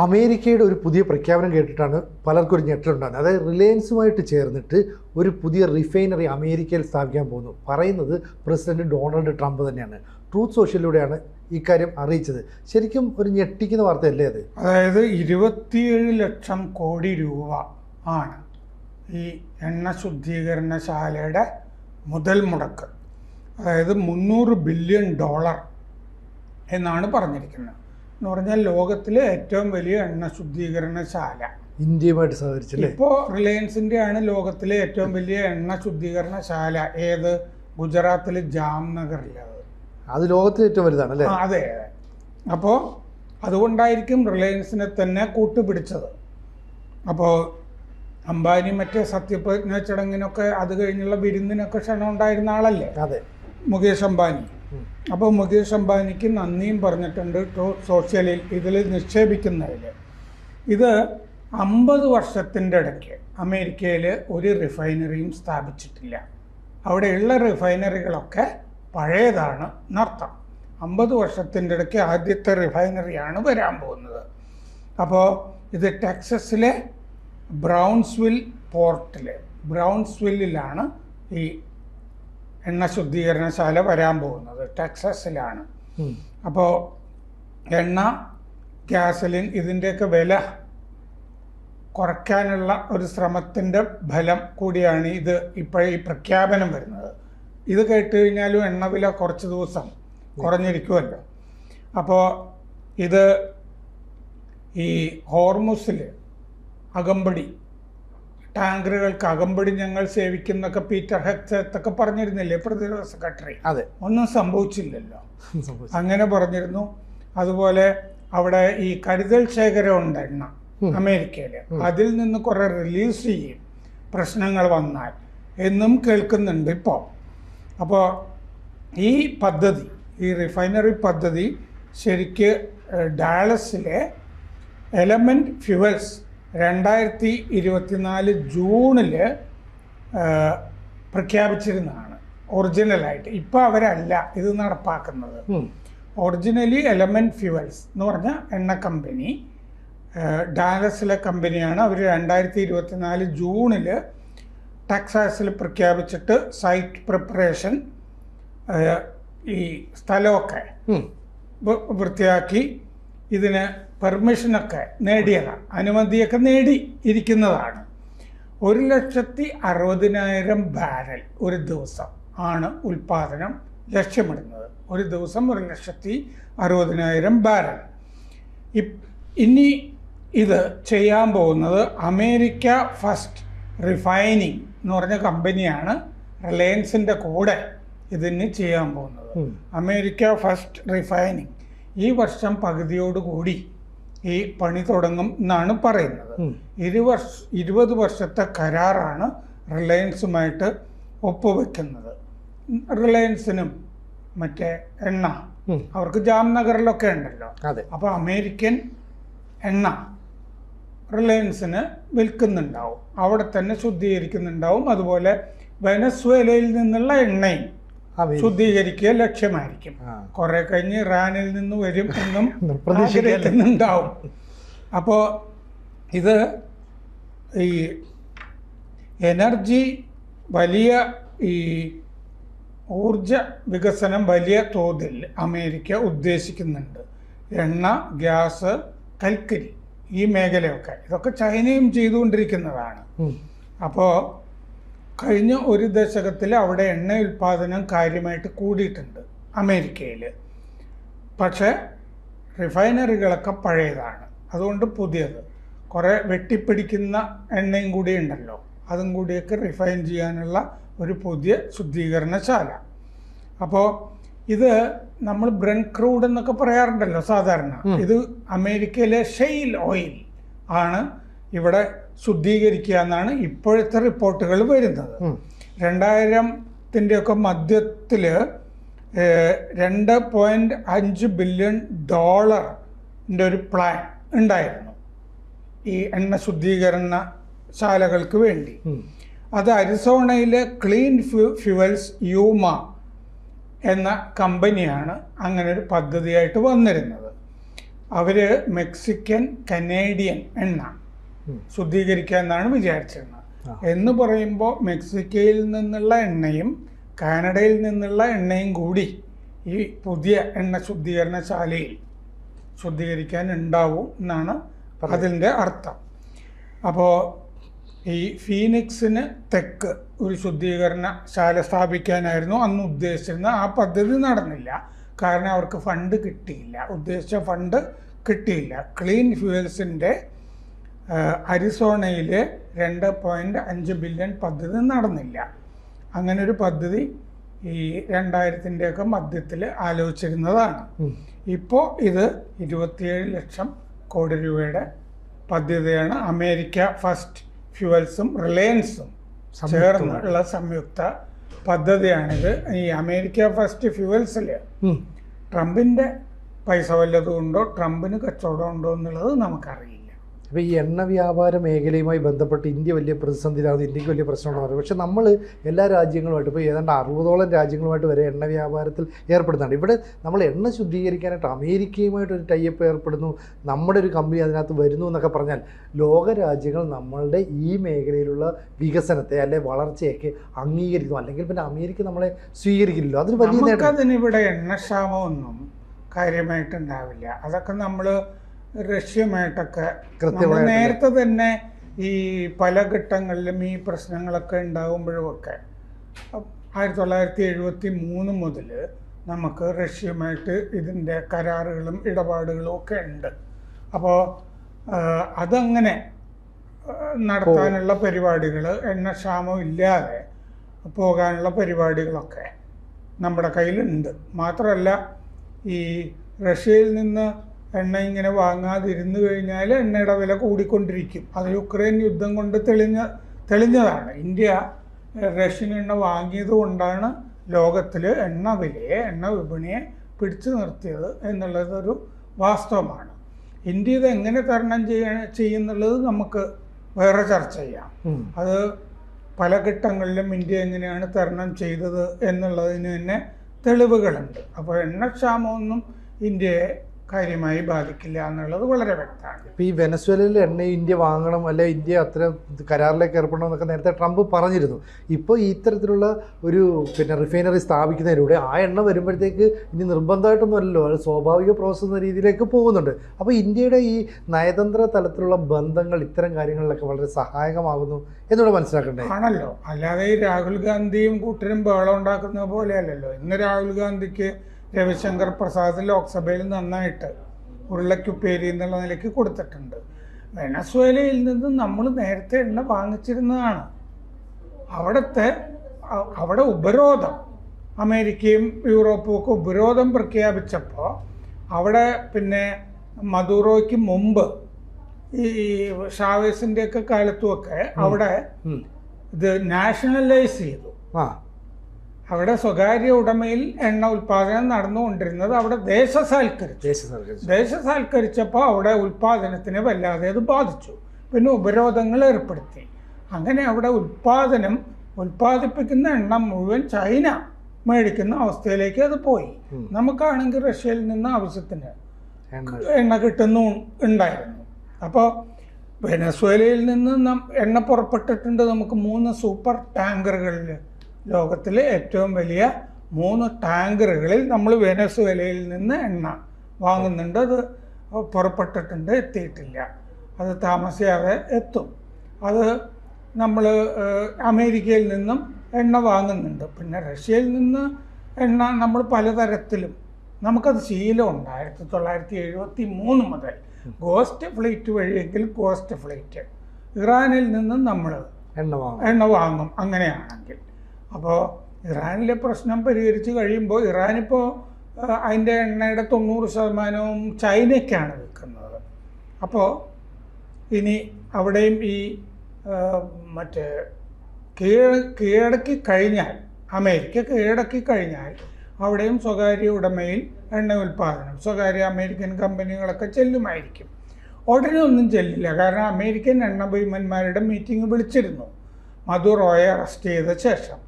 അമേരിക്കയുടെ ഒരു പുതിയ പ്രഖ്യാപനം കേട്ടിട്ടാണ് പലർക്കും ഒരു ഞെട്ടലുണ്ടാകുന്നത്. അതായത് റിലയൻസുമായിട്ട് ചേർന്നിട്ട് ഒരു പുതിയ റിഫൈനറി അമേരിക്കയിൽ സ്ഥാപിക്കാൻ പോകുന്നു. പറയുന്നത് പ്രസിഡന്റ് ഡൊണാൾഡ് ട്രംപ് തന്നെയാണ്. ട്രൂത്ത് സോഷ്യലിലൂടെയാണ് ഇക്കാര്യം അറിയിച്ചത്. ശരിക്കും ഒരു ഞെട്ടിക്കുന്ന വാർത്തയല്ലേ അത്? അതായത് 27 ലക്ഷം കോടി രൂപ ആണ് ഈ എണ്ണ ശുദ്ധീകരണശാലയുടെ മുതൽ മുടക്ക്. അതായത് $300 ബില്യൺ എന്നാണ് പറഞ്ഞിരിക്കുന്നത്. എന്ന് പറഞ്ഞാൽ ലോകത്തിലെ ഏറ്റവും വലിയ എണ്ണ ശുദ്ധീകരണശാല ഇന്ത്യയുമായിട്ട് സഹകരിച്ചല്ലേ? ഇപ്പോൾ റിലയൻസിൻ്റെ ആണ് ലോകത്തിലെ ഏറ്റവും വലിയ എണ്ണ ശുദ്ധീകരണശാല. ഏത്? ഗുജറാത്തിലെ ജാംനഗറിലത്. അത് ലോകത്തിലെ ഏറ്റവും വലുതാണ് അല്ലേ? അതെ അതെ. അപ്പോൾ അതുകൊണ്ടായിരിക്കും റിലയൻസിനെ തന്നെ കൂട്ടുപിടിച്ചത്. അപ്പോൾ അംബാനി മറ്റേ സത്യപ്രതിജ്ഞ ചടങ്ങിനൊക്കെ അത് കഴിഞ്ഞുള്ള വിരുന്നിനൊക്കെ ക്ഷണം ഉണ്ടായിരുന്ന ആളല്ലേ അതെ, മുകേഷ് അംബാനി. അപ്പോൾ മുകേഷ് അംബാനിക്ക് നന്ദിയും പറഞ്ഞിട്ടുണ്ട് സോഷ്യലിൽ ഇതിൽ നിക്ഷേപിക്കുന്നതിൽ. ഇത് 50 വർഷത്തിൻ്റെ ഇടയ്ക്ക് അമേരിക്കയിൽ ഒരു റിഫൈനറിയും സ്ഥാപിച്ചിട്ടില്ല. അവിടെയുള്ള റിഫൈനറികളൊക്കെ പഴയതാണ് എന്നർത്ഥം. 50 വർഷത്തിൻ്റെ ഇടയ്ക്ക് ആദ്യത്തെ റിഫൈനറിയാണ് വരാൻ പോകുന്നത്. അപ്പോൾ ഇത് ടെക്സസിലെ ബ്രൗൺസ്വിൽ പോർട്ടിലെ ബ്രൗൺസ്വില്ലിലാണ് ഈ എണ്ണ ശുദ്ധീകരണശാല വരാൻ പോകുന്നത്. ടെക്സസിലാണ്. അപ്പോൾ എണ്ണ, ഗ്യാസലിൻ ഇതിൻ്റെയൊക്കെ വില കുറയ്ക്കാനുള്ള ഒരു ശ്രമത്തിൻ്റെ ഫലം കൂടിയാണ് ഇത്. ഇപ്പോൾ ഈ പ്രഖ്യാപനം വരുന്നത്. ഇത് കേട്ട് കഴിഞ്ഞാലും എണ്ണ വില കുറച്ച് ദിവസം കുറഞ്ഞിരിക്കുമല്ലോ. അപ്പോൾ ഇത് ഈ ഹോർമുസിൽ അകമ്പടി ടാങ്കറുകൾക്ക് അകമ്പടി ഞങ്ങൾ സേവിക്കുന്നൊക്കെ പീറ്റർ ഹെക്സത്തൊക്കെ പറഞ്ഞിരുന്നില്ലേ പ്രതിരോധ സെക്രട്ടറി? അതെ. ഒന്നും സംഭവിച്ചില്ലല്ലോ. അങ്ങനെ പറഞ്ഞിരുന്നു. അതുപോലെ അവിടെ ഈ കരുതൽ ശേഖരം ഉണ്ട് എണ്ണ അമേരിക്കയിൽ. അതിൽ നിന്ന് കുറെ റിലീസ് ചെയ്യും പ്രശ്നങ്ങൾ വന്നാൽ എന്നും കേൾക്കുന്നുണ്ട് ഇപ്പോൾ. അപ്പോൾ ഈ പദ്ധതി, ഈ റിഫൈനറി പദ്ധതി ശരിക്ക് ഡാലസിലെ എലമെന്റ് ഫ്യൂവൽസ് 2024 ജൂണിൽ പ്രഖ്യാപിച്ചിരുന്നതാണ് ഒറിജിനലായിട്ട്. ഇപ്പോൾ അവരല്ല ഇത് നടപ്പാക്കുന്നത്. ഒറിജിനലി എലമെന്റ് ഫ്യൂവൽസ് എന്ന് പറഞ്ഞ എണ്ണ കമ്പനി, ഡാലസിലെ കമ്പനിയാണ്. അവർ 2024 ജൂണിൽ ടെക്സാസിൽ പ്രഖ്യാപിച്ചിട്ട് സൈറ്റ് പ്രിപ്പറേഷൻ, ഈ സ്ഥലമൊക്കെ വൃത്തിയാക്കി ഇതിന് പെർമിഷനൊക്കെ നേടിയതാണ്, അനുമതിയൊക്കെ നേടി ഇരിക്കുന്നതാണ്. 1,60,000 ബാരൽ ഒരു ദിവസം ആണ് ഉൽപ്പാദനം ലക്ഷ്യമിടുന്നത്. ഒരു ദിവസം 1,60,000 ബാരൽ. ഇനി ഇത് ചെയ്യാൻ പോകുന്നത് അമേരിക്ക ഫസ്റ്റ് റിഫൈനിങ് എന്ന് പറഞ്ഞ കമ്പനിയാണ് റിലയൻസിൻ്റെ കൂടെ ഇതിന് ചെയ്യാൻ പോകുന്നത്. അമേരിക്ക ഫസ്റ്റ് റിഫൈനിങ് ഈ വർഷം പകുതിയോടുകൂടി ഈ പണി തുടങ്ങും എന്നാണ് പറയുന്നത്. 20 വർഷത്തെ കരാറാണ് റിലയൻസുമായിട്ട് ഒപ്പുവെക്കുന്നത്. റിലയൻസിനും മറ്റേ എണ്ണ അവർക്ക് ജാംനഗറിലൊക്കെ ഉണ്ടല്ലോ. അപ്പോൾ അമേരിക്കൻ എണ്ണ റിലയൻസിന് വിൽക്കുന്നുണ്ടാവും, അവിടെ തന്നെ ശുദ്ധീകരിക്കുന്നുണ്ടാവും. അതുപോലെ വെനസ്വേലയിൽ നിന്നുള്ള എണ്ണയും ശുദ്ധീകരിക്കുക ലക്ഷ്യമായിരിക്കും. കുറെ കഴിഞ്ഞ് ഇറാനിൽ നിന്ന് വരും എന്നും ആഗ്രഹിക്കുന്നുണ്ടാവും. അപ്പോൾ ഇത് ഈ എനർജി വലിയ ഈ ഊർജ വികസനം വലിയ തോതിൽ അമേരിക്ക ഉദ്ദേശിക്കുന്നുണ്ട്. എണ്ണ, ഗ്യാസ്, കൽക്കരി ഈ മേഖലയൊക്കെ ഇതൊക്കെ ചൈനയും ചെയ്തുകൊണ്ടിരിക്കുന്നതാണ്. അപ്പോൾ കഴിഞ്ഞ ഒരു ദശകത്തിൽ അവിടെ എണ്ണ ഉൽപ്പാദനം കാര്യമായിട്ട് കൂടിയിട്ടുണ്ട് അമേരിക്കയിൽ. പക്ഷേ റിഫൈനറികളൊക്കെ പഴയതാണ്. അതുകൊണ്ട് പുതിയത് കുറേ വെട്ടിപ്പിടിക്കുന്ന എണ്ണയും കൂടി ഉണ്ടല്ലോ, അതും കൂടിയൊക്കെ റിഫൈൻ ചെയ്യാനുള്ള ഒരു പുതിയ ശുദ്ധീകരണശാല. അപ്പോൾ ഇത് നമ്മൾ ബ്രണ്ട് ക്രൂഡ് എന്നൊക്കെ പറയാറുണ്ടല്ലോ സാധാരണ. ഇത് അമേരിക്കയിലെ ഷെയിൽ ഓയിൽ ആണ് ഇവിടെ ശുദ്ധീകരിക്കുക എന്നാണ് ഇപ്പോഴത്തെ റിപ്പോർട്ടുകൾ വരുന്നത്. 2000-ൻ്റെ മധ്യത്തിൽ $2.5 ബില്യൺ ഒരു പ്ലാൻ ഉണ്ടായിരുന്നു ഈ എണ്ണ ശുദ്ധീകരണശാലകൾക്ക് വേണ്ടി. അത് അരിസോണയിലെ ക്ലീൻ ഫ്യൂവൽസ് യൂമ എന്ന കമ്പനിയാണ് അങ്ങനെ ഒരു പദ്ധതിയായിട്ട് വന്നിരുന്നത്. അവർ മെക്സിക്കൻ കനേഡിയൻ എണ്ണ ശുദ്ധീകരിക്കാമെന്നാണ് വിചാരിച്ചിരുന്നത്. എന്ന് പറയുമ്പോൾ മെക്സിക്കോയിൽ നിന്നുള്ള എണ്ണയും കാനഡയിൽ നിന്നുള്ള എണ്ണയും കൂടി ഈ പുതിയ എണ്ണ ശുദ്ധീകരണശാലയിൽ ശുദ്ധീകരിക്കാൻ ഉണ്ടാവും എന്നാണ് അതിൻ്റെ അർത്ഥം. അപ്പോൾ ഈ ഫീനിക്സിന് തെക്ക് ഒരു ശുദ്ധീകരണശാല സ്ഥാപിക്കാനായിരുന്നു അന്ന് ഉദ്ദേശിച്ചിരുന്നത്. ആ പദ്ധതി നടന്നില്ല, കാരണം അവർക്ക് ഫണ്ട് കിട്ടിയില്ല, ഉദ്ദേശിച്ച ഫണ്ട് കിട്ടിയില്ല. ക്ലീൻ ഫ്യൂവൽസിൻ്റെ അരിസോണയിലെ 2.5 ബില്യൺ പദ്ധതി നടന്നില്ല. അങ്ങനെ ഒരു പദ്ധതി ഈ 2000-ൻ്റെയൊക്കെ മധ്യത്തിൽ ആലോചിച്ചിരുന്നതാണ്. ഇപ്പോൾ ഇത് 27 ലക്ഷം കോടി രൂപയുടെ പദ്ധതിയാണ്. അമേരിക്ക ഫസ്റ്റ് ഫ്യൂവൽസും റിലയൻസും ചേർന്നുള്ള സംയുക്ത പദ്ധതിയാണിത്. ഈ അമേരിക്ക ഫസ്റ്റ് ഫ്യൂവൽസിൽ ട്രംപിൻ്റെ പൈസ വല്ലതും ഉണ്ടോ, ട്രംപിന് കച്ചവടം ഉണ്ടോ എന്നുള്ളത് നമുക്കറിയില്ല. അപ്പോൾ ഈ എണ്ണ വ്യാപാര മേഖലയുമായി ബന്ധപ്പെട്ട് ഇന്ത്യ വലിയ പ്രതിസന്ധിയിലാണ്, ഇന്ത്യക്ക് വലിയ പ്രശ്നമുണ്ടെന്ന് പറയും. പക്ഷേ നമ്മൾ എല്ലാ രാജ്യങ്ങളുമായിട്ട് ഇപ്പോൾ ഏതാണ്ട് 60ഓളം രാജ്യങ്ങളുമായിട്ട് വരെ എണ്ണ വ്യാപാരത്തിൽ ഏർപ്പെടുന്നുണ്ട്. ഇവിടെ നമ്മൾ എണ്ണ ശുദ്ധീകരിക്കാനായിട്ട് അമേരിക്കയുമായിട്ടൊരു ടൈപ്പ് ഏർപ്പെടുന്നു, നമ്മുടെ ഒരു കമ്പനി അതിനകത്ത് വരുന്നു എന്നൊക്കെ പറഞ്ഞാൽ ലോക രാജ്യങ്ങൾ നമ്മളുടെ ഈ മേഖലയിലുള്ള വികസനത്തെ അല്ലെ വളർച്ചയൊക്കെ അംഗീകരിക്കും, അല്ലെങ്കിൽ പിന്നെ അമേരിക്ക നമ്മളെ സ്വീകരിക്കില്ലല്ലോ. അതൊരു വലിയ നേട്ടം. അതിനിവിടെ എണ്ണക്ഷാമമൊന്നും കാര്യമായിട്ടുണ്ടാവില്ല. അതൊക്കെ നമ്മൾ റഷ്യയുമായിട്ടൊക്കെ നേരത്തെ തന്നെ ഈ പല ഘട്ടങ്ങളിലും ഈ പ്രശ്നങ്ങളൊക്കെ ഉണ്ടാകുമ്പോഴുമൊക്കെ 1973 മുതൽ നമുക്ക് റഷ്യയുമായിട്ട് ഇതിൻ്റെ കരാറുകളും ഇടപാടുകളും ഒക്കെ ഉണ്ട്. അപ്പോൾ അതങ്ങനെ നടത്താനുള്ള പരിപാടികൾ, എണ്ണക്ഷാമം ഇല്ലാതെ പോകാനുള്ള പരിപാടികളൊക്കെ നമ്മുടെ കയ്യിലുണ്ട്. മാത്രമല്ല ഈ റഷ്യയിൽ നിന്ന് എണ്ണ ഇങ്ങനെ വാങ്ങാതിരുന്നു കഴിഞ്ഞാൽ എണ്ണയുടെ വില കൂടിക്കൊണ്ടിരിക്കും. അത് യുക്രൈൻ യുദ്ധം കൊണ്ട് തെളിഞ്ഞതാണ്. ഇന്ത്യ റഷ്യൻ എണ്ണ വാങ്ങിയത് കൊണ്ടാണ് ലോകത്തിൽ എണ്ണ വിലയെ, എണ്ണ വിപണിയെ പിടിച്ചു നിർത്തിയത് എന്നുള്ളതൊരു വാസ്തവമാണ്. ഇന്ത്യ ഇത് എങ്ങനെ തരണം ചെയ്യുന്നുള്ളത് നമുക്ക് വേറെ ചർച്ച ചെയ്യാം. അത് പല ഘട്ടങ്ങളിലും ഇന്ത്യ എങ്ങനെയാണ് തരണം ചെയ്തത് എന്നുള്ളതിന് തന്നെ തെളിവുകളുണ്ട്. അപ്പോൾ എണ്ണക്ഷാമമൊന്നും ഇന്ത്യയെ കാര്യമായി ബാധിക്കില്ല എന്നുള്ളത് വളരെ വ്യക്തമാണ്. ഇപ്പോൾ ഈ വെനസ്വേലയിൽ എണ്ണ ഇന്ത്യ വാങ്ങണം, അല്ലെ ഇന്ത്യ അത്ര കരാറിലേക്ക് ഏർപ്പെടണം എന്നൊക്കെ നേരത്തെ ട്രംപ് പറഞ്ഞിരുന്നു. ഇപ്പോൾ ഈ ഇത്തരത്തിലുള്ള ഒരു റിഫൈനറി സ്ഥാപിക്കുന്നതിലൂടെ ആ എണ്ണ വരുമ്പോഴത്തേക്ക് ഇനി നിർബന്ധമായിട്ടൊന്നും അല്ലല്ലോ, അത് സ്വാഭാവിക പ്രോസസ് എന്ന രീതിയിലേക്ക് പോകുന്നുണ്ട്. അപ്പോൾ ഇന്ത്യയുടെ ഈ നയതന്ത്ര തലത്തിലുള്ള ബന്ധങ്ങൾ ഇത്തരം കാര്യങ്ങളിലൊക്കെ വളരെ സഹായകമാകുന്നു എന്നൂടെ മനസ്സിലാക്കണ്ടേ? ആണല്ലോ, അല്ലാതെ ഈ രാഹുൽ ഗാന്ധിയും കൂട്ടരും ബഹളം ഉണ്ടാക്കുന്ന പോലെയല്ലല്ലോ. ഇന്ന് രാഹുൽ ഗാന്ധിക്ക് രവിശങ്കർ പ്രസാദ് ലോക്സഭയിൽ നന്നായിട്ട് ഉരുളക്കുപ്പേരി എന്നുള്ള നിലയ്ക്ക് കൊടുത്തിട്ടുണ്ട്. വെനസ്വേലയിൽ നിന്ന് നമ്മൾ നേരത്തെ എണ്ണ വാങ്ങിച്ചിരുന്നതാണ്. അവിടെ ഉപരോധം, അമേരിക്കയും യൂറോപ്പും ഒക്കെ ഉപരോധം പ്രഖ്യാപിച്ചപ്പോൾ അവിടെ പിന്നെ മദൂറോയ്ക്ക് മുമ്പ് ഈ ഷാവേസിൻ്റെയൊക്കെ കാലത്തുമൊക്കെ അവിടെ ഇത് നാഷണലൈസ് ചെയ്തു. അവിടെ സ്വകാര്യ ഉടമയിൽ എണ്ണ ഉൽപ്പാദനം നടന്നുകൊണ്ടിരുന്നത് അവിടെ ദേശസാൽക്കരിച്ചപ്പോൾ അവിടെ ഉൽപ്പാദനത്തിനെ വല്ലാതെ അത് ബാധിച്ചു. പിന്നെ ഉപരോധങ്ങൾ ഏർപ്പെടുത്തി. അങ്ങനെ അവിടെ ഉൽപ്പാദിപ്പിക്കുന്ന എണ്ണ മുഴുവൻ ചൈന മേടിക്കുന്ന അവസ്ഥയിലേക്ക് അത് പോയി. നമുക്കാണെങ്കിൽ റഷ്യയിൽ നിന്ന് ആവശ്യത്തിന് എണ്ണ ഉണ്ടായിരുന്നു. അപ്പോൾ വെനസ്വേലയിൽ നിന്ന് എണ്ണ പുറപ്പെട്ടിട്ടുണ്ട്. നമുക്ക് 3 സൂപ്പർ ടാങ്കറുകളിൽ, ലോകത്തിലെ ഏറ്റവും വലിയ 3 ടാങ്കറുകളിൽ നമ്മൾ വെനസ്വേലയിൽ നിന്ന് എണ്ണ വാങ്ങുന്നുണ്ട്. അത് പുറപ്പെട്ടിട്ടുണ്ട്, എത്തിയിട്ടില്ല. അത് താമസിയാതെ എത്തും. അത് നമ്മൾ അമേരിക്കയിൽ നിന്നും എണ്ണ വാങ്ങുന്നുണ്ട്. പിന്നെ റഷ്യയിൽ നിന്ന് എണ്ണ നമ്മൾ പലതരത്തിലും നമുക്കത് ശീലമുണ്ട്. 1973 മുതൽ ഗോസ്റ്റ് ഫ്ലീറ്റ് വഴിയെങ്കിൽ ഗോസ്റ്റ് ഫ്ലീറ്റ്, ഇറാനിൽ നിന്നും നമ്മൾ എണ്ണ വാങ്ങും അങ്ങനെയാണെങ്കിൽ. അപ്പോൾ ഇറാനിലെ പ്രശ്നം പരിഹരിച്ച് കഴിയുമ്പോൾ ഇറാനിപ്പോൾ അതിൻ്റെ എണ്ണയുടെ 90% ചൈനയ്ക്കാണ് വിൽക്കുന്നത്. അപ്പോൾ ഇനി അവിടെയും ഈ മറ്റേ കീഴടക്കി കഴിഞ്ഞാൽ, അമേരിക്ക കീഴടക്കി കഴിഞ്ഞാൽ അവിടെയും സ്വകാര്യ ഉടമയിൽ എണ്ണ ഉൽപ്പാദനം സ്വകാര്യ അമേരിക്കൻ കമ്പനികളൊക്കെ ചെല്ലുമായിരിക്കും. ഉടനെ ഒന്നും ചെല്ലില്ല. കാരണം അമേരിക്കൻ എണ്ണ ഭീമന്മാരുടെ മീറ്റിംഗ് വിളിച്ചിരുന്നു മദുറോയെ അറസ്റ്റ് ചെയ്ത ശേഷം.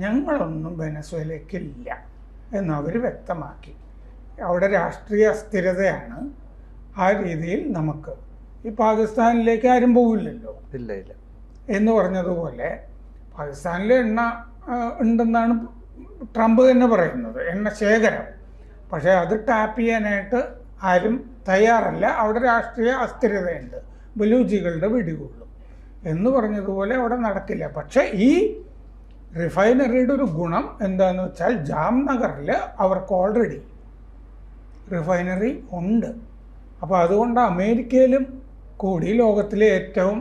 ഞങ്ങളൊന്നും വെനസ്വേലയ്ക്കില്ല എന്നവർ വ്യക്തമാക്കി. അവിടെ രാഷ്ട്രീയ അസ്ഥിരതയാണ്. ആ രീതിയിൽ നമുക്ക് ഈ പാകിസ്ഥാനിലേക്ക് ആരും പോവില്ലല്ലോ ഇല്ല ഇല്ല എന്ന് പറഞ്ഞതുപോലെ പാകിസ്ഥാനിൽ എണ്ണ ഉണ്ടെന്നാണ് ട്രംപ് തന്നെ പറയുന്നത്, എണ്ണ ശേഖരം. പക്ഷേ അത് ടാപ്പ് ചെയ്യാനായിട്ട് ആരും തയ്യാറല്ല. അവിടെ രാഷ്ട്രീയ അസ്ഥിരതയുണ്ട്, ബലൂജികളുടെ വെടികൊള്ളും എന്ന് പറഞ്ഞതുപോലെ അവിടെ നടക്കില്ല. പക്ഷേ ഈ റിഫൈനറിയുടെ ഒരു ഗുണം എന്താണെന്ന് വെച്ചാൽ ജാംനഗറിൽ അവർക്ക് ഓൾറെഡി റിഫൈനറി ഉണ്ട്. അപ്പോൾ അതുകൊണ്ട് അമേരിക്കയിലും കൂടി ലോകത്തിലെ ഏറ്റവും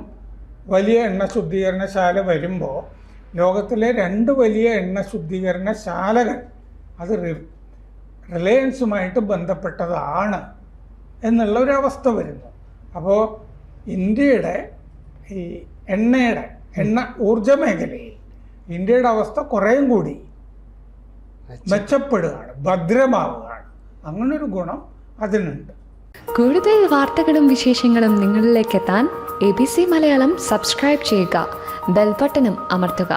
വലിയ എണ്ണ ശുദ്ധീകരണശാല വരുമ്പോൾ ലോകത്തിലെ 2 വലിയ എണ്ണ ശുദ്ധീകരണശാലകൾ അത് റിലയൻസുമായിട്ട് ബന്ധപ്പെട്ടതാണ് എന്നുള്ള ഒരു അവസ്ഥ വരുന്നു. അപ്പോൾ ഇന്ത്യയുടെ ഈ എണ്ണ ഊർജ മേഖലയിൽ ഇന്ത്യയുടെ അവസ്ഥ കുറേയും കൂടി മെച്ചപ്പെടുകയാണ്, ഭദ്രമാവുകയാണ്. അങ്ങനൊരു ഗുണം അതിനുണ്ട്. കൂടുതൽ വാർത്തകളും വിശേഷങ്ങളും നിങ്ങളിലേക്ക് എത്താൻ ABC മലയാളം സബ്സ്ക്രൈബ് ചെയ്യുക, ബെൽ ബട്ടണും അമർത്തുക.